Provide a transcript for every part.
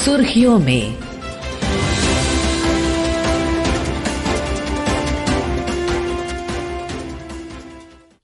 सुर्खियों में।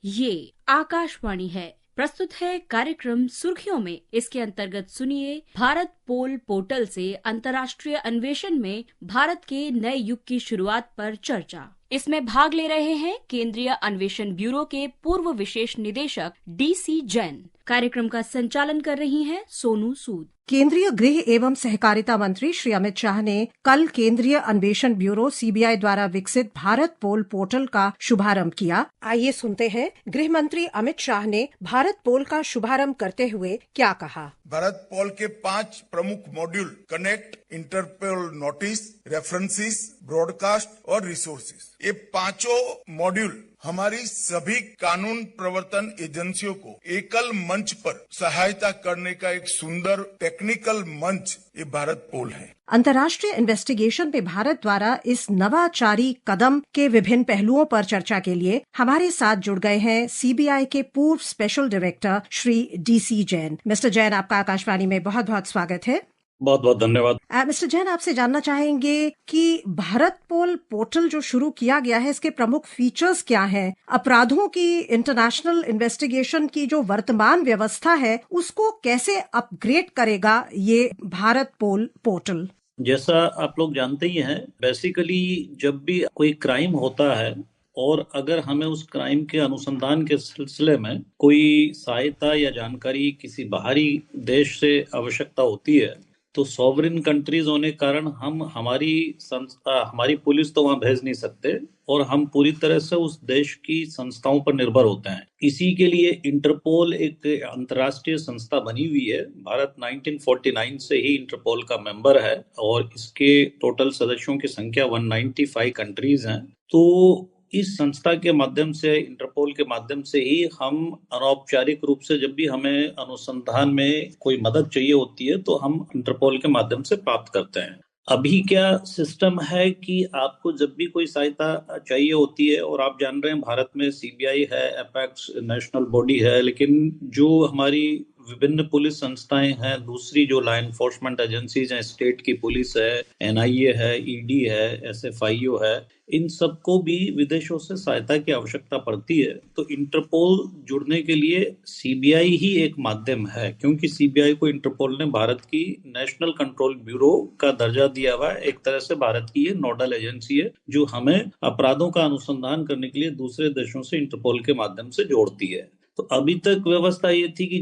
ये आकाशवाणी है। प्रस्तुत है कार्यक्रम सुर्खियों में। इसके अंतर्गत सुनिए भारत पोल पोर्टल से अंतर्राष्ट्रीय अन्वेषण में भारत के नए युग की शुरुआत पर चर्चा। इसमें भाग ले रहे हैं केंद्रीय अन्वेषण ब्यूरो के पूर्व विशेष निदेशक DC जैन। कार्यक्रम का संचालन कर रही हैं सोनू सूद। केंद्रीय गृह एवं सहकारिता मंत्री श्री अमित शाह ने कल केंद्रीय अन्वेषण ब्यूरो CBI द्वारा विकसित भारत पोल पोर्टल का शुभारंभ किया। आइए सुनते हैं गृह मंत्री अमित शाह ने भारत पोल का शुभारंभ करते हुए क्या कहा। भारत पोल के 5 प्रमुख module connect, Interpol notice, references, broadcast और रिसोर्सेज, ये पांचों मॉड्यूल हमारी सभी कानून प्रवर्तन एजेंसियों को एकल मंच पर सहायता करने का एक सुंदर टेक्निकल मंच ये भारत पोल है। अंतर्राष्ट्रीय इन्वेस्टिगेशन में भारत द्वारा इस नवाचारी कदम के विभिन्न पहलुओं पर चर्चा के लिए हमारे साथ जुड़ गए हैं CBI के पूर्व special director Shri DC Jain. Mister Jain, आपका आकाशवाणी में बहुत बहुत स्वागत है। बहुत बहुत धन्यवाद। मिस्टर जैन, आपसे जानना चाहेंगे कि भारत पोल पोर्टल जो शुरू किया गया है, इसके प्रमुख फीचर्स क्या हैं? अपराधों की इंटरनेशनल इन्वेस्टिगेशन की जो वर्तमान व्यवस्था है उसको कैसे अपग्रेड करेगा ये भारत पोल पोर्टल? जैसा आप लोग जानते ही हैं, बेसिकली जब भी कोई क्राइम होता है और अगर हमें उस क्राइम के अनुसंधान के सिलसिले में कोई सहायता या जानकारी किसी बाहरी देश से आवश्यकता होती है तो सॉवरिन कंट्रीज होने के कारण हम हमारी पुलिस तो वहां भेज नहीं सकते और हम पूरी तरह से उस देश की संस्थाओं पर निर्भर होते हैं। इसी के लिए इंटरपोल एक अंतर्राष्ट्रीय संस्था बनी हुई है। भारत 1949 से ही इंटरपोल का मेंबर है और इसके टोटल सदस्यों की संख्या 195 कंट्रीज हैं। तो इस संस्था के माध्यम से, इंटरपोल के माध्यम से ही हम अनौपचारिक रूप से जब भी हमें अनुसंधान में कोई मदद चाहिए होती है तो हम इंटरपोल के माध्यम से प्राप्त करते हैं। अभी क्या सिस्टम है कि आपको जब भी कोई सहायता चाहिए होती है, और आप जान रहे हैं भारत में CBI है, एपेक्स नेशनल बॉडी है, लेकिन जो हमारी विभिन्न पुलिस संस्थाएं हैं, दूसरी जो लॉ एनफोर्समेंट एजेंसीज हैं, स्टेट की पुलिस है, NIA है, ED है, SFIO है, इन सबको भी विदेशों से सहायता की आवश्यकता पड़ती है। तो इंटरपोल जुड़ने के लिए CBI ही एक माध्यम है, क्योंकि CBI को इंटरपोल ने भारत की नेशनल कंट्रोल ब्यूरो का दर्जा दिया हुआ है। एक तरह से भारत की ये नोडल एजेंसी है जो हमें अपराधों का अनुसंधान करने के लिए दूसरे देशों से इंटरपोल के माध्यम से जोड़ती है। तो अभी तक व्यवस्था ये थी कि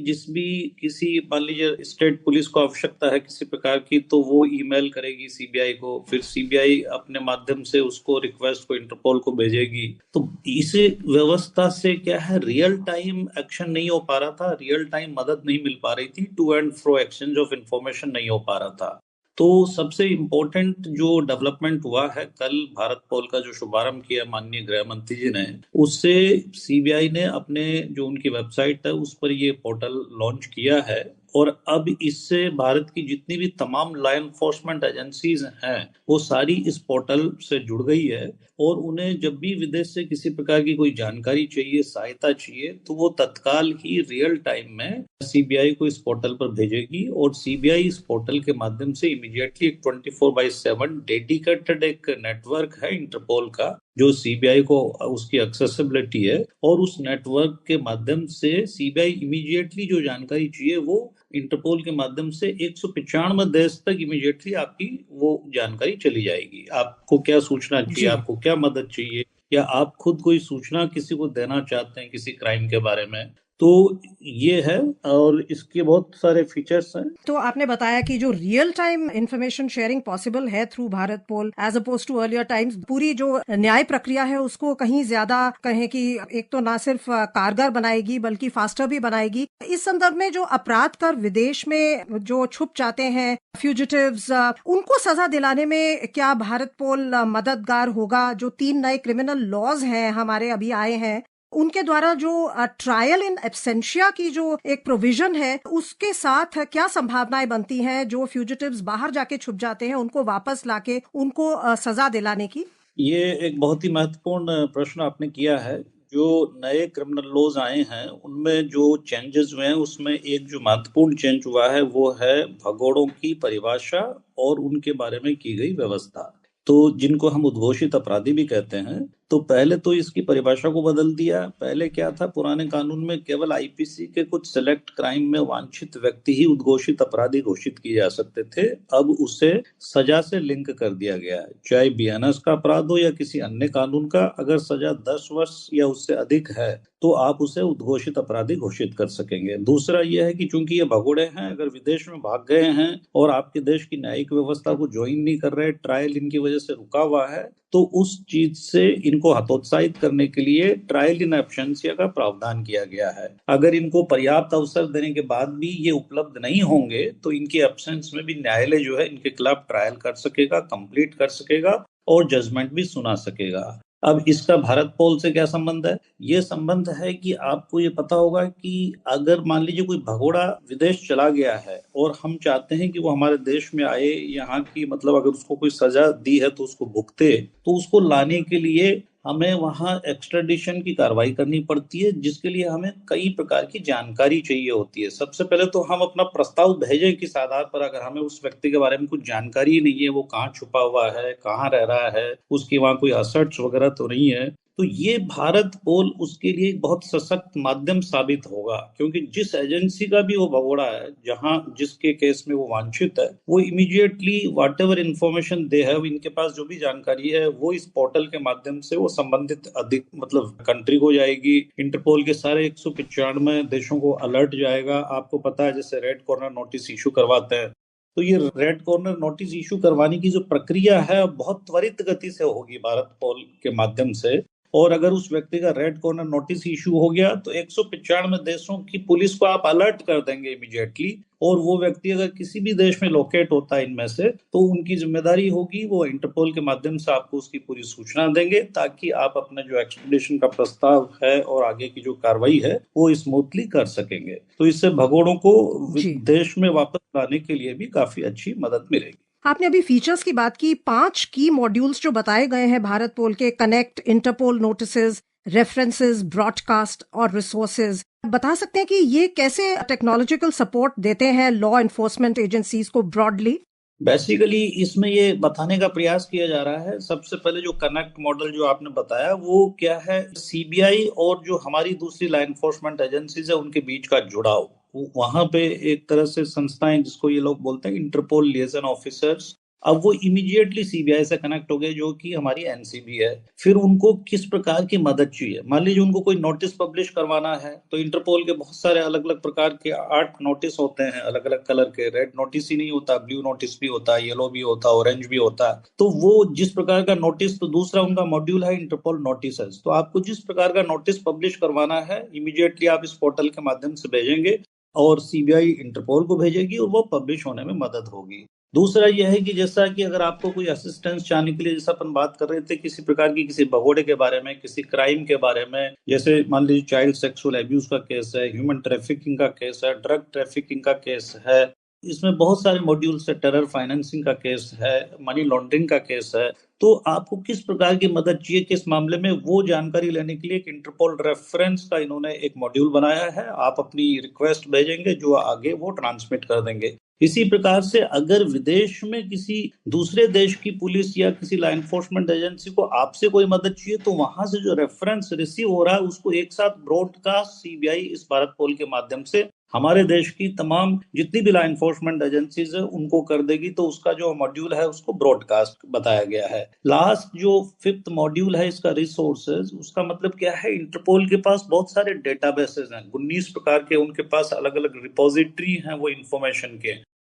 किसी मान लीजिए स्टेट पुलिस को आवश्यकता है किसी प्रकार की, तो वो ईमेल करेगी CBI को, फिर CBI अपने माध्यम से उसको रिक्वेस्ट को इंटरपोल को भेजेगी। तो इस व्यवस्था से क्या है, रियल टाइम एक्शन नहीं हो पा रहा था, रियल टाइम मदद नहीं मिल पा रही थी, to and fro exchange of information नहीं हो पा रहा था। तो सबसे इम्पोर्टेंट जो डेवलपमेंट हुआ है, कल भारत पोल का जो शुभारंभ किया माननीय गृह मंत्री जी ने, उससे CBI ने अपने जो उनकी वेबसाइट है उस पर ये पोर्टल लॉन्च किया है और अब इससे भारत की जितनी भी तमाम लॉ एनफोर्समेंट एजेंसीज हैं वो सारी इस पोर्टल से जुड़ गई है और उन्हें जब भी विदेश से किसी प्रकार की कोई जानकारी चाहिए, सहायता चाहिए, तो वो तत्काल ही रियल टाइम में CBI को इस पोर्टल पर भेजेगी और CBI इस पोर्टल के माध्यम से इमीडिएटली 24/7 डेडिकेटेड एक नेटवर्क है इंटरपोल का जो CBI को उसकी एक्सेसिबिलिटी है और उस नेटवर्क के माध्यम से CBI इमीडिएटली जो जानकारी चाहिए वो इंटरपोल के माध्यम से 195 देश तक इमीडिएटली आपकी वो जानकारी चली जाएगी। आपको क्या सूचना चाहिए, आपको क्या मदद चाहिए, या आप खुद कोई सूचना किसी को देना चाहते हैं किसी क्राइम के बारे में, तो ये है और इसके बहुत सारे फीचर्स हैं। तो आपने बताया कि जो real time information sharing possible है through Bharatpol as opposed to earlier times, पूरी जो न्याय प्रक्रिया है उसको कहीं ज्यादा कहें कि एक तो ना सिर्फ कारगर बनाएगी बल्कि फास्टर भी बनाएगी। इस संदर्भ में जो अपराध कर विदेश में जो छुप जाते हैं फ्यूजिटिव्स, उनको सजा दिलाने में क्या भारत पोल मददगार होगा? जो 3 नए क्रिमिनल लॉज हैं हमारे अभी आए हैं, उनके द्वारा जो ट्रायल इन एब्सेंशिया की जो एक प्रोविजन है उसके साथ क्या संभावनाएं बनती हैं जो फ्यूजिटिव्स बाहर जाके छुप जाते हैं उनको वापस लाके उनको सजा दिलाने की? ये एक बहुत ही महत्वपूर्ण प्रश्न आपने किया है। जो नए क्रिमिनल लॉज आए हैं उनमें जो चेंजेस हुए हैं उसमें एक जो महत्वपूर्ण चेंज हुआ है वो है भगोड़ों की परिभाषा और उनके बारे में की गई व्यवस्था। तो जिनको हम उद्घोषित अपराधी भी कहते हैं, तो पहले तो इसकी परिभाषा को बदल दिया। पहले क्या था, पुराने कानून में केवल आईपीसी के कुछ सिलेक्ट क्राइम में वांछित व्यक्ति ही उद्घोषित अपराधी घोषित किए जा सकते थे। अब उसे सजा से लिंक कर दिया गया है, चाहे बीएनएस का अपराध हो या किसी अन्य कानून का। अगर सजा 10 वर्ष या उससे अधिक है तो आप उसे उद्घोषित अपराधी घोषित कर सकेंगे। दूसरा यह है कि चूंकि ये भगोड़े हैं, अगर विदेश में भाग गए हैं और आपके देश की न्यायिक व्यवस्था को ज्वाइन नहीं कर रहे, ट्रायल इनकी वजह से रुका हुआ है, तो उस चीज से इनको हतोत्साहित करने के लिए ट्रायल इन एब्सेंशिया का प्रावधान किया गया है। अगर इनको पर्याप्त अवसर देने के बाद भी ये उपलब्ध नहीं होंगे तो इनके एब्सेंस में भी न्यायालय जो है इनके खिलाफ ट्रायल कर सकेगा, कंप्लीट कर सकेगा और जजमेंट भी सुना सकेगा। अब इसका भारत पोल से क्या संबंध है? ये संबंध है कि आपको ये पता होगा कि अगर मान लीजिए कोई भगोड़ा विदेश चला गया है और हम चाहते हैं कि वो हमारे देश में आए, यहाँ की मतलब अगर उसको कोई सजा दी है तो उसको भुगते, तो उसको लाने के लिए हमें वहां एक्स्ट्राडिशन की कार्रवाई करनी पड़ती है, जिसके लिए हमें कई प्रकार की जानकारी चाहिए होती है। सबसे पहले तो हम अपना प्रस्ताव भेजें किस आधार पर, अगर हमें उस व्यक्ति के बारे में कुछ जानकारी ही नहीं है, वो कहाँ छुपा हुआ है, कहाँ रह रहा है, उसकी वहां कोई असर्ट्स वगैरह तो नहीं है, तो ये भारत पोल उसके लिए एक बहुत सशक्त माध्यम साबित होगा। क्योंकि जिस एजेंसी का भी वो भगोड़ा है, जहां जिसके केस में वो वांछित है, वो immediately what ever information they have, इनके पास जो भी जानकारी है वो इस पोर्टल के माध्यम से वो संबंधित अधिक मतलब कंट्री को जाएगी। इंटरपोल के सारे 195 देशों को अलर्ट जाएगा। आपको पता है जैसे रेड कॉर्नर नोटिस इशू करवाते हैं, तो ये रेड कॉर्नर नोटिस इशू करवाने की जो प्रक्रिया है बहुत त्वरित गति से होगी भारत पोल के माध्यम से। और अगर उस व्यक्ति का रेड कॉर्नर नोटिस इशू हो गया तो 195 देशों की पुलिस को आप अलर्ट कर देंगे इमीडिएटली, और वो व्यक्ति अगर किसी भी देश में लोकेट होता है इनमें से, तो उनकी जिम्मेदारी होगी वो इंटरपोल के माध्यम से आपको उसकी पूरी सूचना देंगे, ताकि आप अपने जो एक्सट्रेडिशन का प्रस्ताव है और आगे की जो कार्रवाई है वो स्मूथली कर सकेंगे। तो इससे भगोड़ों को देश में वापस लाने के लिए भी काफी अच्छी मदद मिलेगी। आपने अभी फीचर्स की बात की, 5 की मॉड्यूल्स जो बताए गए हैं भारत पोल के, connect, Interpol notices, references, broadcast और रिसोर्सेज, बता सकते हैं कि ये कैसे टेक्नोलॉजिकल सपोर्ट देते हैं लॉ एनफोर्समेंट एजेंसीज को ब्रॉडली? बेसिकली इसमें ये बताने का प्रयास किया जा रहा है, सबसे पहले जो कनेक्ट मॉडल जो आपने बताया वो क्या है, सीबीआई और जो हमारी दूसरी लॉ एनफोर्समेंट एजेंसीज है उनके बीच का जुड़ाव। वहां पे एक तरह से संस्थाएं जिसको ये लोग बोलते हैं इंटरपोल लिएजन ऑफिसर्स, अब वो इमीडिएटली सीबीआई से कनेक्ट हो गए जो कि हमारी एनसीबी है। फिर उनको किस प्रकार की मदद चाहिए, मान लीजिए उनको कोई नोटिस पब्लिश करवाना है, तो इंटरपोल के बहुत सारे अलग अलग प्रकार के 8 नोटिस होते हैं अलग अलग कलर के। रेड नोटिस ही नहीं होता, ब्लू नोटिस भी होता है, येलो भी होता है, ऑरेंज भी होता है। तो वो जिस प्रकार का नोटिस, तो दूसरा उनका मॉड्यूल है इंटरपोल नोटिसेस, तो आपको जिस प्रकार का नोटिस पब्लिश करवाना है इमीडिएटली आप इस पोर्टल के माध्यम से भेजेंगे और सीबीआई इंटरपोल को भेजेगी और वो पब्लिश होने में मदद होगी। दूसरा यह है कि जैसा कि अगर आपको कोई असिस्टेंस चाहने के लिए, जैसा अपन बात कर रहे थे किसी प्रकार की किसी भगोड़े के बारे में, किसी क्राइम के बारे में, जैसे मान लीजिए चाइल्ड सेक्सुअल एब्यूज का केस है, ह्यूमन ट्रैफिकिंग का केस है, ड्रग ट्रैफिकिंग का केस है, इसमें बहुत सारे मॉड्यूल्स है, टेरर फाइनेंसिंग का केस है, मनी लॉन्ड्रिंग का केस है। तो आपको किस प्रकार की मदद चाहिए किस मामले में, वो जानकारी लेने के लिए एक इंटरपोल रेफरेंस का इन्होंने एक मॉड्यूल बनाया है। आप अपनी रिक्वेस्ट भेजेंगे जो आगे वो ट्रांसमिट कर देंगे। इसी प्रकार से अगर विदेश में किसी दूसरे देश की पुलिस या किसी लॉ एनफोर्समेंट एजेंसी को आपसे कोई मदद चाहिए, तो वहां से जो रेफरेंस रिसीव हो रहा है उसको एक साथ ब्रॉडकास्ट सीबीआई इस भारत पोल के माध्यम से हमारे देश की तमाम जितनी भी लॉ एनफोर्समेंट एजेंसीज है उनको कर देगी। तो उसका जो मॉड्यूल है उसको ब्रॉडकास्ट बताया गया है। लास्ट जो 5th मॉड्यूल है इसका रिसोर्सेज, उसका मतलब क्या है, इंटरपोल के पास बहुत सारे डेटाबेसेस हैं, 19 प्रकार के उनके पास अलग अलग रिपोजिटरी हैं वो इंफॉर्मेशन के।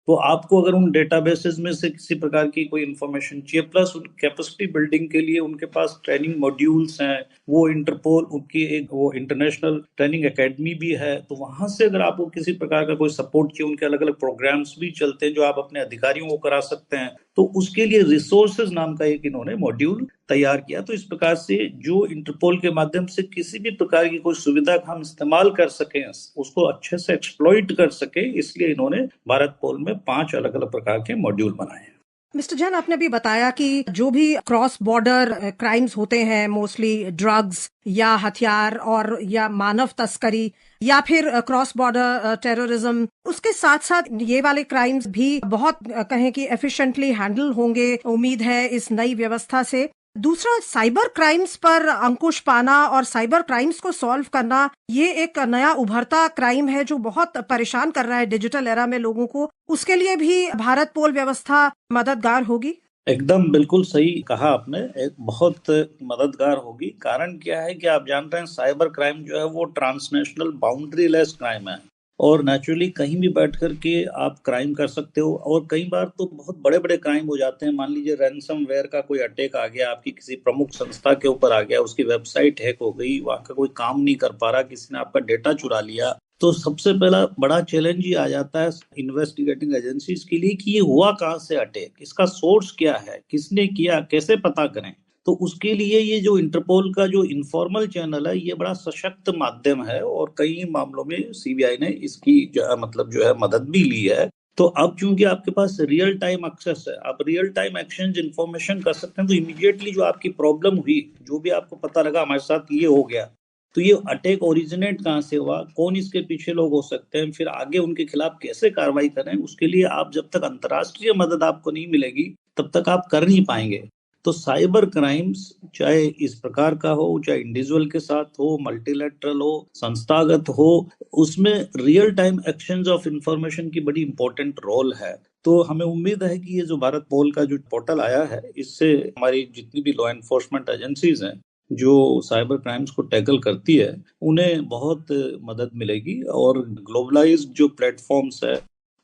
तो आपको अगर उन डेटाबेसेस में से किसी प्रकार की कोई इंफॉर्मेशन चाहिए, प्लस उन कैपेसिटी बिल्डिंग के लिए उनके पास ट्रेनिंग मॉड्यूल्स हैं, वो इंटरपोल उनकी एक वो इंटरनेशनल ट्रेनिंग एकेडमी भी है, तो वहां से अगर आपको किसी प्रकार का कोई सपोर्ट चाहिए, उनके अलग अलग प्रोग्राम्स भी चलते हैं जो आप अपने अधिकारियों को करा सकते हैं, तो उसके लिए रिसोर्सेज नाम का एक इन्होंने मॉड्यूल तैयार किया। तो इस प्रकार से जो इंटरपोल के माध्यम से किसी भी प्रकार की कोई सुविधा का हम इस्तेमाल कर सकें, उसको अच्छे से एक्सप्लॉइट कर सके, इसलिए इन्होंने भारत पोल में 5 अलग अलग प्रकार के मॉड्यूल बनाए हैं। मिस्टर जैन, आपने अभी बताया कि जो भी क्रॉस बॉर्डर क्राइम्स होते हैं, मोस्टली ड्रग्स या हथियार और या मानव तस्करी या फिर क्रॉस बॉर्डर टेररिज्म, उसके साथ साथ ये वाले क्राइम्स भी बहुत कहें कि एफिशिएंटली हैंडल होंगे, उम्मीद है इस नई व्यवस्था से। दूसरा, साइबर क्राइम्स पर अंकुश पाना और साइबर क्राइम्स को सॉल्व करना, ये एक नया उभरता क्राइम है जो बहुत परेशान कर रहा है डिजिटल एरा में लोगों को। उसके लिए भी भारत पोल व्यवस्था मददगार होगी। एकदम बिल्कुल सही कहा आपने, एक बहुत मददगार होगी। कारण क्या है कि आप जानते हैं साइबर क्राइम जो है वो ट्रांसनेशनल बाउंड्री लेस क्राइम है और नेचुरली कहीं भी बैठ कर के आप क्राइम कर सकते हो। और कई बार तो बहुत बड़े बड़े क्राइम हो जाते हैं। मान लीजिए रैंसमवेयर का कोई अटैक आ गया, आपकी किसी प्रमुख संस्था के ऊपर आ गया, उसकी वेबसाइट हैक हो गई, वहां का कोई काम नहीं कर पा रहा, किसी ने आपका डेटा चुरा लिया, तो सबसे पहला बड़ा चैलेंज ये आ जाता है इन्वेस्टिगेटिंग एजेंसीज के लिए कि ये हुआ कहाँ से अटैक, इसका सोर्स क्या है, किसने किया, कैसे पता करें। तो उसके लिए ये जो इंटरपोल का जो इनफॉर्मल चैनल है ये बड़ा सशक्त माध्यम है और कई मामलों में सीबीआई ने इसकी जो है मदद भी ली है। तो अब चूंकि आपके पास रियल टाइम एक्सेस है, आप रियल टाइम एक्सचेंज इन्फॉर्मेशन कर सकते हैं, तो इमीडिएटली जो आपकी प्रॉब्लम हुई, जो भी आपको पता लगा हमारे साथ ये हो गया, तो ये अटैक ओरिजिनेट कहाँ से हुआ, कौन इसके पीछे लोग हो सकते हैं, फिर आगे उनके खिलाफ कैसे कार्रवाई करें, उसके लिए आप जब तक अंतर्राष्ट्रीय मदद आपको नहीं मिलेगी तब तक आप कर नहीं पाएंगे। तो साइबर क्राइम्स चाहे इस प्रकार का हो, चाहे इंडिविजुअल के साथ हो, मल्टीलैटरल हो, संस्थागत हो, उसमें real time exchange of information की बड़ी इंपॉर्टेंट रोल है। तो हमें उम्मीद है कि ये जो भारत पोल का जो पोर्टल आया है, इससे हमारी जितनी भी लॉ एनफोर्समेंट एजेंसीज हैं जो साइबर क्राइम्स को टैकल करती है, उन्हें बहुत मदद मिलेगी और ग्लोबलाइज्ड जो प्लेटफॉर्म्स है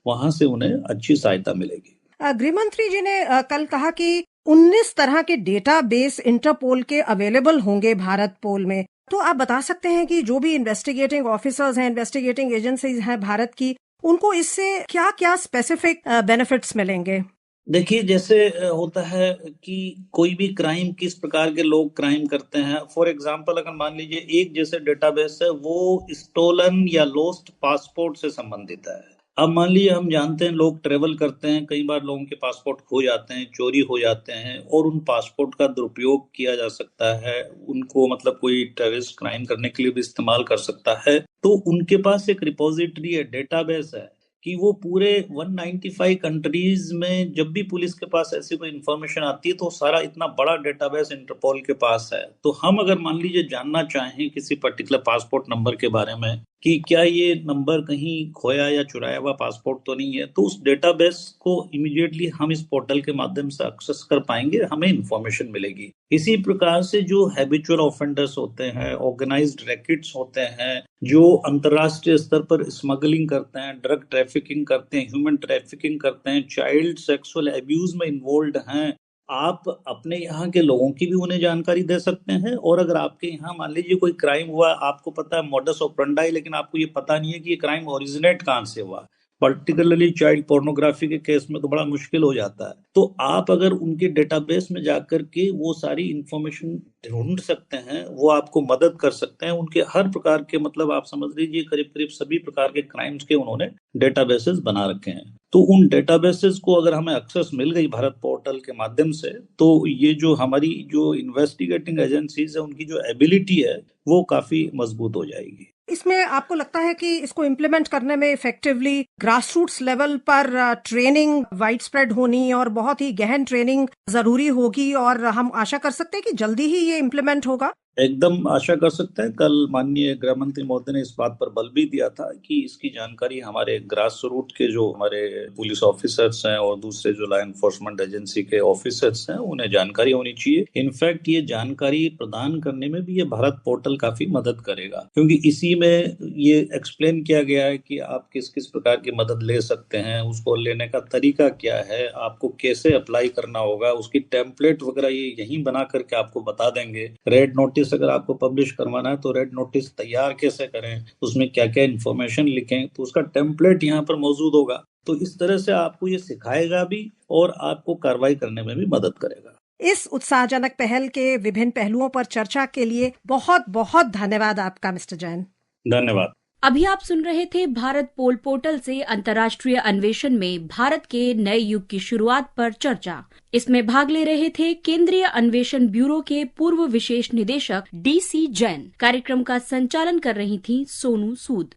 वहां से उन्हें अच्छी सहायता मिलेगी। गृह मंत्री जी ने कल कहा कि 19 तरह के डेटाबेस इंटरपोल के अवेलेबल होंगे भारत पोल में। तो आप बता सकते हैं कि जो भी इन्वेस्टिगेटिंग ऑफिसर्स हैं, इन्वेस्टिगेटिंग एजेंसीज हैं भारत की, उनको इससे क्या क्या स्पेसिफिक बेनिफिट्स मिलेंगे? देखिए, जैसे होता है कि कोई भी क्राइम किस प्रकार के लोग क्राइम करते हैं। फॉर एग्जांपल, अगर मान लीजिए एक जैसे डेटाबेस है वो स्टोलन या लॉस्ट पासपोर्ट से संबंधित है। अब मान लीजिए हम जानते हैं लोग ट्रेवल करते हैं, कई बार लोगों के पासपोर्ट खो जाते हैं, चोरी हो जाते हैं और उन पासपोर्ट का दुरुपयोग किया जा सकता है, उनको कोई टेररिस्ट क्राइम करने के लिए भी इस्तेमाल कर सकता है। तो उनके पास एक रिपोजिटरी है, डेटाबेस है कि वो पूरे 195 कंट्रीज में जब भी पुलिस के पास ऐसी कोई इंफॉर्मेशन आती है तो सारा इतना बड़ा डेटाबेस इंटरपोल के पास है। तो हम अगर मान लीजिए जानना चाहें किसी पर्टिकुलर पासपोर्ट नंबर के बारे में कि क्या ये नंबर कहीं खोया या चुराया हुआ पासपोर्ट तो नहीं है, तो उस डेटाबेस को इमीडिएटली हम इस पोर्टल के माध्यम से एक्सेस कर पाएंगे, हमें इंफॉर्मेशन मिलेगी। इसी प्रकार से जो हैबिचुअल ऑफेंडर्स होते हैं, ऑर्गेनाइज्ड रैकेट्स होते हैं, जो अंतर्राष्ट्रीय स्तर पर स्मगलिंग करते हैं, ड्रग ट्रैफिकिंग करते हैं, ह्यूमन ट्रैफिकिंग करते हैं, चाइल्ड सेक्सुअल एब्यूज में इन्वॉल्व हैं, आप अपने यहाँ के लोगों की भी उन्हें जानकारी दे सकते हैं। और अगर आपके यहाँ मान लीजिए कोई क्राइम हुआ, आपको पता है मोडस ऑपरेंडाई, लेकिन आपको ये पता नहीं है कि ये क्राइम ओरिजिनेट कहाँ से हुआ, पर्टिकुलरली चाइल्ड पोर्नोग्राफी के केस में तो बड़ा मुश्किल हो जाता है, तो आप अगर उनके डेटाबेस में जाकर के वो सारी इंफॉर्मेशन ढूंढ सकते हैं, वो आपको मदद कर सकते हैं। उनके हर प्रकार के आप समझ लीजिए करीब करीब सभी प्रकार के क्राइम्स के उन्होंने डेटाबेसेस बना रखे हैं। तो उन डेटाबेसेस को अगर हमें एक्सेस मिल गई भारत पोर्टल के माध्यम से, तो ये जो हमारी जो इन्वेस्टिगेटिंग एजेंसीज है उनकी जो एबिलिटी है वो काफी मजबूत हो जाएगी। इसमें आपको लगता है कि इसको इम्प्लीमेंट करने में इफेक्टिवली ग्रासरूट्स लेवल पर ट्रेनिंग वाइड स्प्रेड होनी और बहुत ही गहन ट्रेनिंग जरूरी होगी, और हम आशा कर सकते हैं कि जल्दी ही ये इम्प्लीमेंट होगा? एकदम आशा कर सकते हैं। कल माननीय गृह मंत्री महोदय ने इस बात पर बल भी दिया था कि इसकी जानकारी हमारे ग्रास रूट के जो हमारे पुलिस ऑफिसर्स हैं और दूसरे जो लॉ एनफोर्समेंट एजेंसी के ऑफिसर्स हैं उन्हें जानकारी होनी चाहिए। इनफैक्ट ये जानकारी प्रदान करने में भी ये भारत पोर्टल काफी मदद करेगा, क्योंकि इसी में ये एक्सप्लेन किया गया है कि आप किस किस प्रकार की मदद ले सकते हैं, उसको लेने का तरीका क्या है, आपको कैसे अप्लाई करना होगा, उसकी टेम्पलेट वगैरह ये यहीं बना करके आपको बता देंगे। रेड नोटिस अगर आपको पब्लिश करवाना है तो रेड नोटिस तैयार कैसे करें, उसमें क्या क्या इन्फॉर्मेशन लिखें, तो उसका टेम्पलेट यहाँ पर मौजूद होगा। तो इस तरह से आपको ये सिखाएगा भी और आपको कार्रवाई करने में भी मदद करेगा। इस उत्साहजनक पहल के विभिन्न पहलुओं पर चर्चा के लिए बहुत बहुत धन्यवाद आपका मिस्टर जैन। धन्यवाद। अभी आप सुन रहे थे भारत पोल पोर्टल से अंतर्राष्ट्रीय अन्वेषण में भारत के नए युग की शुरुआत पर चर्चा। इसमें भाग ले रहे थे केंद्रीय अन्वेषण ब्यूरो के पूर्व विशेष निदेशक DC जैन। कार्यक्रम का संचालन कर रही थी सोनू सूद।